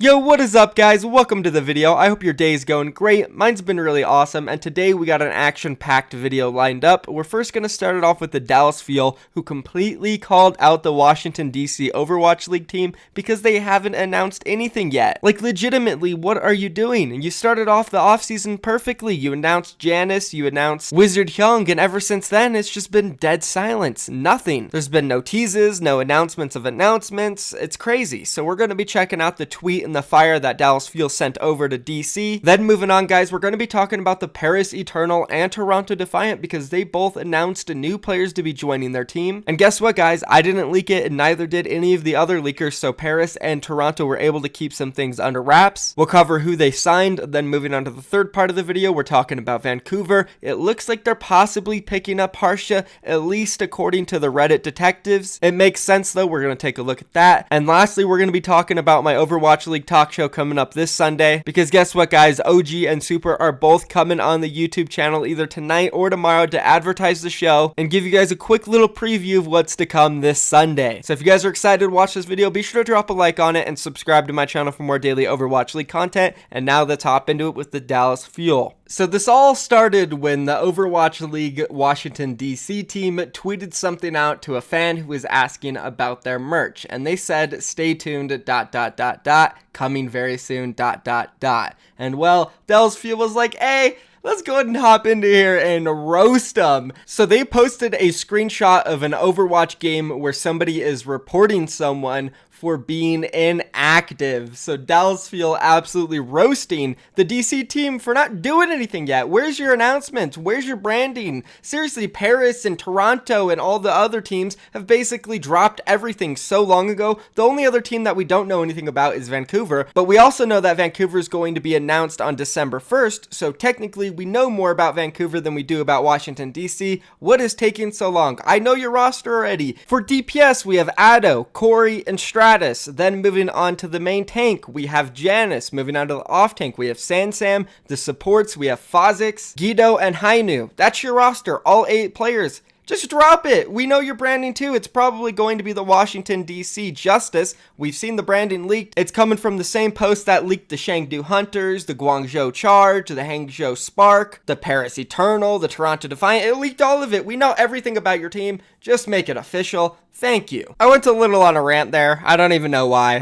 Yo, what is up guys? Welcome to the video. I hope your day is going great. Mine's been really awesome, and today we got an action-packed video lined up. We're first going to start it off with the Dallas Fuel, who completely called out the Washington DC Overwatch League team because they haven't announced anything yet. Like, legitimately, what are you doing? You started off the offseason perfectly. You announced Janice, you announced Wizard Hyung, and ever since then, it's just been dead silence. Nothing. There's been no teases, no announcements of announcements. It's crazy. So we're going to be checking out the tweet and the fire that Dallas Fuel sent over to DC. Then moving on, guys, we're going to be talking about the Paris Eternal and Toronto Defiant because they both announced new players to be joining their team. And guess what, guys? I didn't leak it, and neither did any of the other leakers, so Paris and Toronto were able to keep some things under wraps. We'll cover who they signed. Then moving on to the third part of the video, we're talking about Vancouver. It looks like they're possibly picking up Harsha, at least according to the Reddit detectives. It makes sense, though. We're going to take a look at that. And lastly, we're going to be talking about my Overwatch League talk show coming up this Sunday, because guess what, guys? OG and Super are both coming on the YouTube channel either tonight or tomorrow to advertise the show and give you guys a quick little preview of what's to come this Sunday. So if you guys are excited to watch this video, be sure to drop a like on it and subscribe to my channel for more daily Overwatch League content. And now let's hop into it with the Dallas Fuel. So this all started when the Overwatch League Washington DC team tweeted something out to a fan who was asking about their merch, and they said, "Stay tuned, ... coming very soon, ... And well, Dallas Fuel was like, hey, let's go ahead and hop into here and roast them. So they posted a screenshot of an Overwatch game where somebody is reporting someone for being inactive. So Dallas Fuel absolutely roasting the DC team for not doing anything yet. Where's your announcements? Where's your branding? Seriously, Paris and Toronto and all the other teams have basically dropped everything so long ago. The only other team that we don't know anything about is Vancouver, but we also know that Vancouver is going to be announced on December 1st, so technically we know more about Vancouver than we do about Washington DC. What is taking so long? I know your roster already. For DPS, we have Addo, Corey, and Stratus. Then moving on to the main tank, we have Janice. Moving on to the off tank, we have Sansam. The supports, we have Fozix, Guido, and Hainu. That's your roster, all 8 players. Just drop it. We know your branding too. It's probably going to be the Washington DC Justice. We've seen the branding leaked. It's coming from the same post that leaked the Chengdu Hunters, the Guangzhou Charge, the Hangzhou Spark, the Paris Eternal, the Toronto Defiant. It leaked all of it. We know everything about your team. Just make it official. Thank you. I went a little on a rant there. I don't even know why.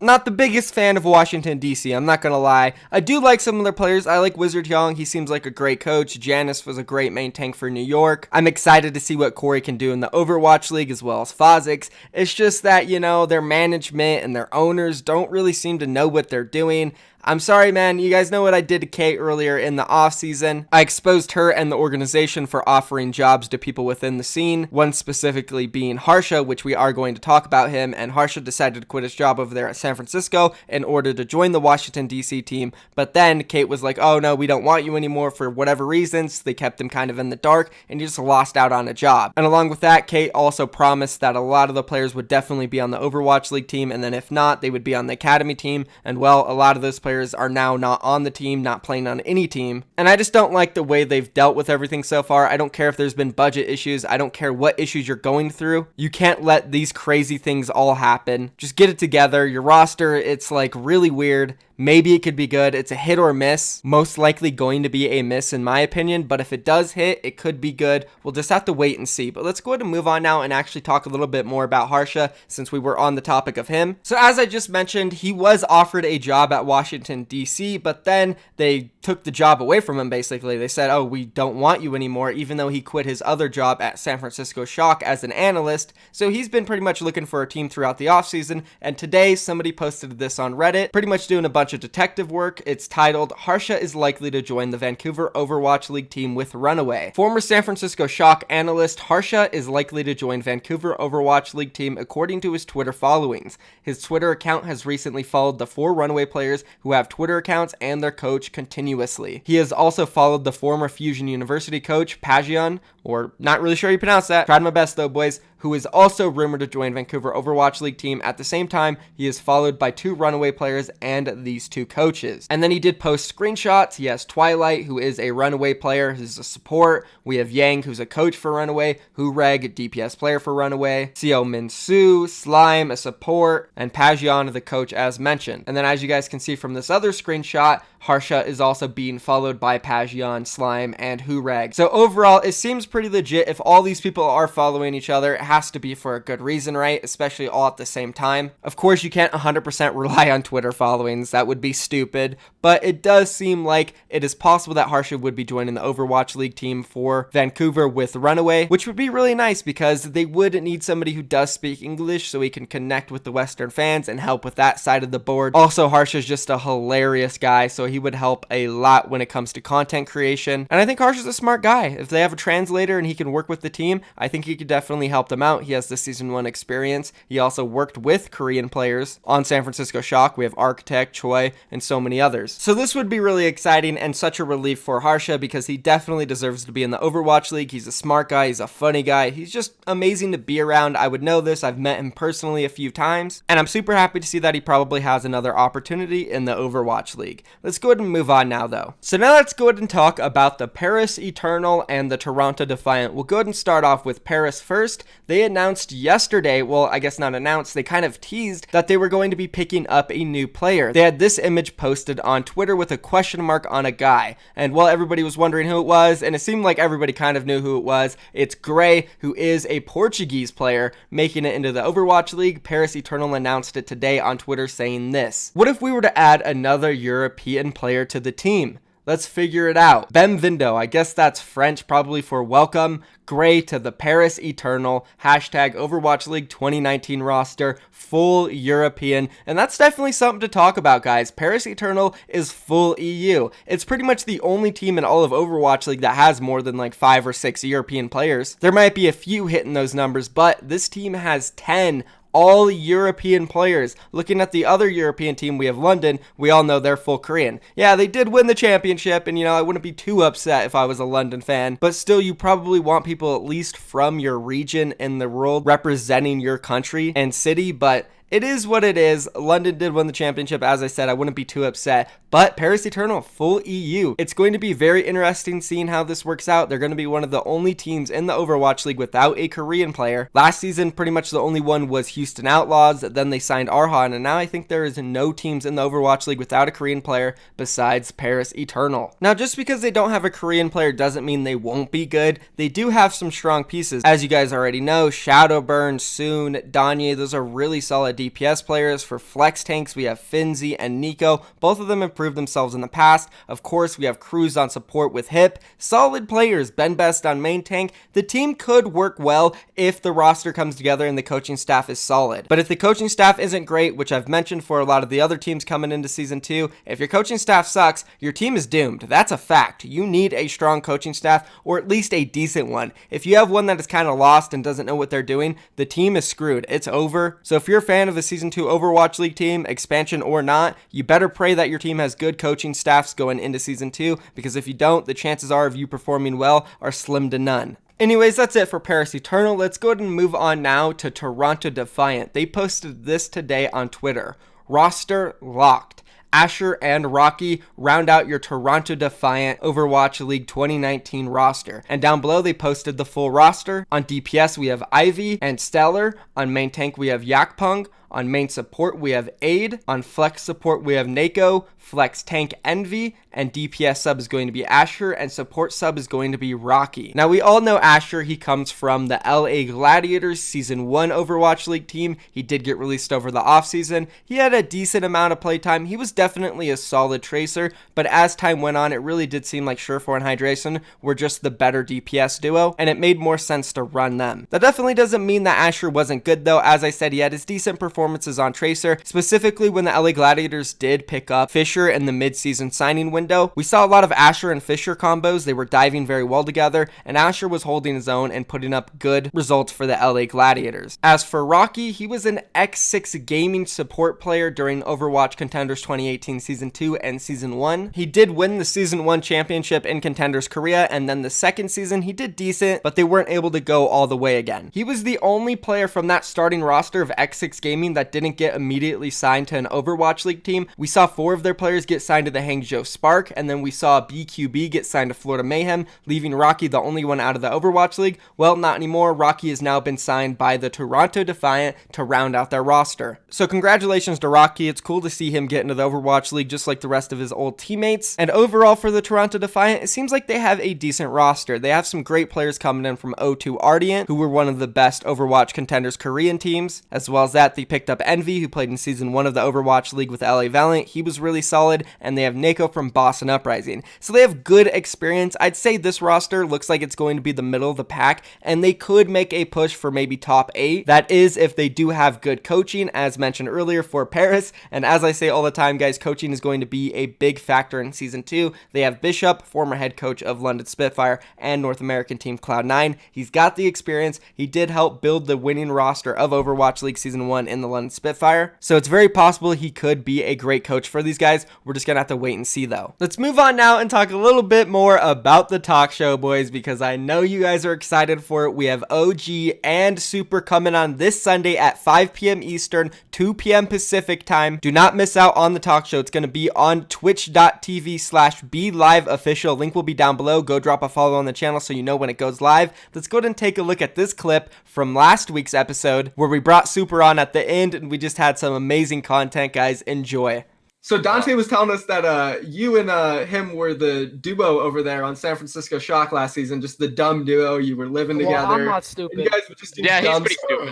Not the biggest fan of Washington, D.C., I'm not going to lie. I do like some of their players. I like Wizard Hyung. He seems like a great coach. Janice was a great main tank for New York. I'm excited to see what Corey can do in the Overwatch League as well as Fozix. It's just that, you know, their management and their owners don't really seem to know what they're doing. I'm sorry, man. You guys know what I did to Kate earlier in the offseason. I exposed her and the organization for offering jobs to people within the scene, one specifically being Harsha, which we are going to talk about him, and Harsha decided to quit his job over there at San Francisco in order to join the Washington DC team, but then Kate was like, oh no, we don't want you anymore for whatever reasons. They kept him kind of in the dark, and he just lost out on a job. And along with that, Kate also promised that a lot of the players would definitely be on the Overwatch League team, and then if not, they would be on the Academy team, and well, a lot of those players are now not on the team, not playing on any team. And I just don't like the way they've dealt with everything so far. I don't care if there's been budget issues. I don't care what issues you're going through. You can't let these crazy things all happen. Just get it together. Your roster, it's like really weird. Maybe it could be good. It's a hit or miss. Most likely going to be a miss in my opinion, but if it does hit, it could be good. We'll just have to wait and see. But let's go ahead and move on now and actually talk a little bit more about Harsha since we were on the topic of him. So as I just mentioned, he was offered a job at Washington DC, but then they took the job away from him basically. They said, oh, we don't want you anymore, even though he quit his other job at San Francisco Shock as an analyst. So he's been pretty much looking for a team throughout the offseason, and today somebody posted this on Reddit, pretty much doing a bunch of detective work. It's titled, Harsha is likely to join the Vancouver Overwatch League team with Runaway. Former San Francisco Shock analyst Harsha is likely to join Vancouver Overwatch League team according to his Twitter followings. His Twitter account has recently followed the 4 Runaway players who have Twitter accounts and their coach continuously. He has also followed the former Fusion University coach Pajion, or not really sure how you pronounce that, tried my best though boys, who is also rumored to join Vancouver Overwatch League team. At the same time, he is followed by 2 runaway players and these 2 coaches. And then he did post screenshots. He has Twilight, who is a runaway player, who's a support. We have Yang, who's a coach for runaway, Hureg, DPS player for runaway, Seo Min-soo, Slime, a support, and Pajion, the coach as mentioned. And then as you guys can see from this other screenshot, Harsha is also being followed by Pajion, Slime, and Hureg. So overall, it seems pretty legit. If all these people are following each other, it has to be for a good reason, right? Especially all at the same time. Of course, you can't 100% rely on Twitter followings. That would be stupid. But it does seem like it is possible that Harsha would be joining the Overwatch League team for Vancouver with Runaway, which would be really nice because they would need somebody who does speak English so he can connect with the Western fans and help with that side of the board. Also, Harsha's just a hilarious guy, so he would help a lot when it comes to content creation. And I think Harsha's a smart guy. If they have a translator and he can work with the team, I think he could definitely help them out. He has the Season 1 experience. He also worked with Korean players on San Francisco Shock. We have Architect, Choi, and so many others. So this would be really exciting and such a relief for Harsha because he definitely deserves to be in the Overwatch League. He's a smart guy. He's a funny guy. He's just amazing to be around. I would know this. I've met him personally a few times, and I'm super happy to see that he probably has another opportunity in the Overwatch League. Let's go ahead and move on now though. So now let's go ahead and talk about the Paris Eternal and the Toronto Defiant. We'll go ahead and start off with Paris first. They announced yesterday, well, I guess not announced, they kind of teased that they were going to be picking up a new player. They had this image posted on Twitter with a question mark on a guy, and while everybody was wondering who it was, and it seemed like everybody kind of knew who it was, it's Gray, who is a Portuguese player making it into the Overwatch League. Paris Eternal announced it today on Twitter saying this: "What if we were to add another European player to the team? Let's figure it out. Benvindo," I guess that's French, probably for welcome, Gray to the Paris Eternal, hashtag Overwatch League 2019 roster, full European. And that's definitely something to talk about, guys. Paris Eternal is full EU. It's pretty much the only team in all of Overwatch League that has more than like 5 or 6 European players. There might be a few hitting those numbers, but this team has 10 all European players. Looking at the other European team, we have London. We all know they're full Korean. Yeah, they did win the championship, and I wouldn't be too upset if I was a London fan, but still, you probably want people at least from your region in the world representing your country and city, but it is what it is. London did win the championship. As I said, I wouldn't be too upset. But Paris Eternal, full EU. It's going to be very interesting seeing how this works out. They're going to be one of the only teams in the Overwatch League without a Korean player. Last season, pretty much the only one was Houston Outlaws. Then they signed Arhan. And now I think there is no teams in the Overwatch League without a Korean player besides Paris Eternal. Now, just because they don't have a Korean player doesn't mean they won't be good. They do have some strong pieces. As you guys already know, Shadowburn, Soon, Danye, those are really solid DPS players. For flex tanks, we have Finzi and Nico. Both of them have proved themselves in the past. Of course, we have Cruz on support with Hip. Solid players. Ben Best on main tank. The team could work well if the roster comes together and the coaching staff is solid. But if the coaching staff isn't great, which I've mentioned for a lot of the other teams coming into Season 2, if your coaching staff sucks, your team is doomed. That's a fact. You need a strong coaching staff, or at least a decent one. If you have one that is kind of lost and doesn't know what they're doing, the team is screwed. It's over. So if you're a fan of the Season 2 Overwatch League team, expansion or not, you better pray that your team has good coaching staffs going into Season 2, because if you don't, the chances are of you performing well are slim to none. Anyways, that's it for Paris Eternal. Let's go ahead and move on now to Toronto Defiant. They posted this today on Twitter. Roster locked. Asher and Rocky round out your Toronto Defiant Overwatch League 2019 roster. And down below, they posted the full roster. On DPS, we have Ivy and Stellar. On main tank, we have Yakpung. On main support, we have Aid. On flex support, we have Nako. Flex tank Envy. And DPS sub is going to be Asher. And support sub is going to be Rocky. Now, we all know Asher. He comes from the LA Gladiators Season 1 Overwatch League team. He did get released over the offseason. He had a decent amount of playtime. He was definitely a solid tracer. But as time went on, it really did seem like Surefour and Hydration were just the better DPS duo. And it made more sense to run them. That definitely doesn't mean that Asher wasn't good, though. As I said, he had his decent performance performances on Tracer, specifically when the LA Gladiators did pick up Fisher in the mid-season signing window. We saw a lot of Asher and Fisher combos. They were diving very well together, and Asher was holding his own and putting up good results for the LA Gladiators. As for Rocky, he was an X6 gaming support player during Overwatch Contenders 2018 Season 2 and Season 1. He did win the Season 1 championship in Contenders Korea, and then the second season he did decent, but they weren't able to go all the way again. He was the only player from that starting roster of X6 Gaming that didn't get immediately signed to an Overwatch League team. We saw 4 of their players get signed to the Hangzhou Spark, and then we saw BQB get signed to Florida Mayhem, leaving Rocky the only one out of the Overwatch League. Well, not anymore. Rocky has now been signed by the Toronto Defiant to round out their roster. So congratulations to Rocky. It's cool to see him get into the Overwatch League just like the rest of his old teammates. And overall for the Toronto Defiant, it seems like they have a decent roster. They have some great players coming in from O2 Ardiant, who were one of the best Overwatch Contenders Korean teams. As well as that, they picked up Envy, who played in Season 1 of the Overwatch League with LA Valiant. He was really solid. And they have Nako from Boston Uprising. So they have good experience. I'd say this roster looks like it's going to be the middle of the pack, and they could make a push for maybe top 8. That is if they do have good coaching, as mentioned earlier, for Paris. And as I say all the time, guys, coaching is going to be a big factor in Season 2. They have Bishop, former head coach of London Spitfire and North American team Cloud9. He's got the experience. He did help build the winning roster of Overwatch League Season 1 in the London Spitfire. So it's very possible he could be a great coach for these guys. We're just going to have to wait and see, though. Let's move on now and talk a little bit more about the talk show, boys, because I know you guys are excited for it. We have OG and Super coming on this Sunday at 5 p.m. Eastern, 2 p.m. Pacific time. Do not miss out on the talk show. It's going to be on twitch.tv/BeLiveOfficial. Link will be down below. Go drop a follow on the channel so you know when it goes live. Let's go ahead and take a look at this clip from last week's episode where we brought Super on at the end and we just had some amazing content, guys. Enjoy. So Dante was telling us that you and him were the duo over there on San Francisco Shock last season, just the dumb duo. You were living together. I'm not stupid. You guys would just do Yeah, he's dumb pretty stuff.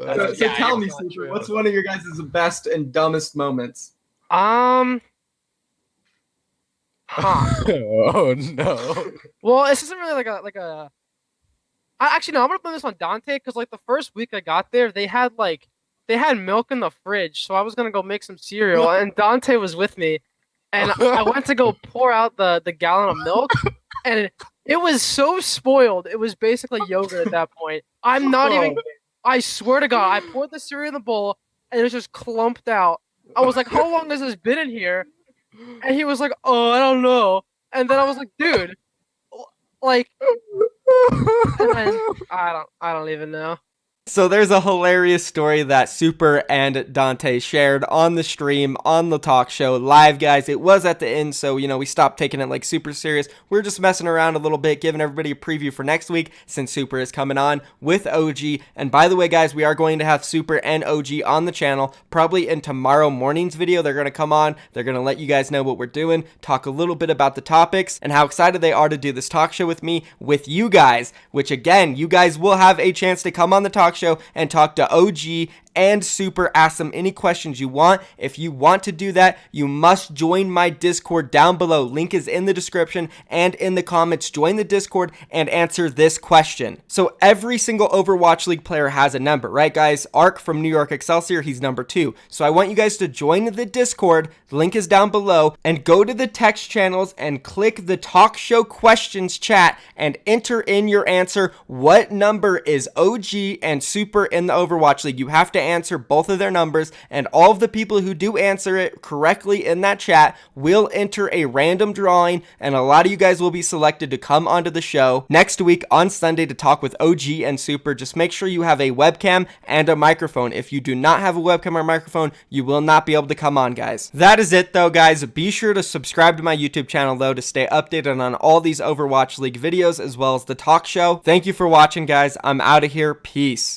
stupid. So tell me, Super, what's one of your guys' best and dumbest moments? Huh. Oh no. Well, this isn't really like a. Actually, no. I'm gonna put this on Dante because like the first week I got there, they had milk in the fridge, so I was gonna go make some cereal, and Dante was with me, and I went to go pour out the gallon of milk, and it was so spoiled. It was basically yogurt at that point. I'm not even. I swear to God, I poured the cereal in the bowl, and it was just clumped out. I was like, "How long has this been in here?" And he was like, "Oh, I don't know." And then I was like, "Dude, like," and then I don't even know. So there's a hilarious story that Super and Dante shared on the stream, on the talk show, live, guys. It was at the end, so, you know, we stopped taking it like super serious. We're just messing around a little bit, giving everybody a preview for next week since Super is coming on with OG. And by the way, guys, we are going to have Super and OG on the channel probably in tomorrow morning's video. They're going to come on. They're going to let you guys know what we're doing, talk a little bit about the topics, and how excited they are to do this talk show with me, with you guys, which, again, you guys will have a chance to come on the talk show and talk to OG and Super, ask them any questions you want. If you want to do that, you must join my Discord down below. Link is in the description and in the comments. Join the Discord and answer this question. So every single Overwatch League player has a number, right, guys? Ark from New York Excelsior, he's number 2. So I want you guys to join the Discord. The link is down below, and go to the text channels and click the talk show questions chat and enter in your answer. What number is OG and Super in the Overwatch League? You have to answer both of their numbers, and all of the people who do answer it correctly in that chat will enter a random drawing, and a lot of you guys will be selected to come onto the show next week on Sunday to talk with OG and Super. Just make sure you have a webcam and a microphone. If you do not have a webcam or microphone, you will not be able to come on, guys. That is it, though, guys. Be sure to subscribe to my YouTube channel, though, to stay updated on all these Overwatch League videos as well as the talk show. Thank you for watching, guys. I'm out of here. Peace.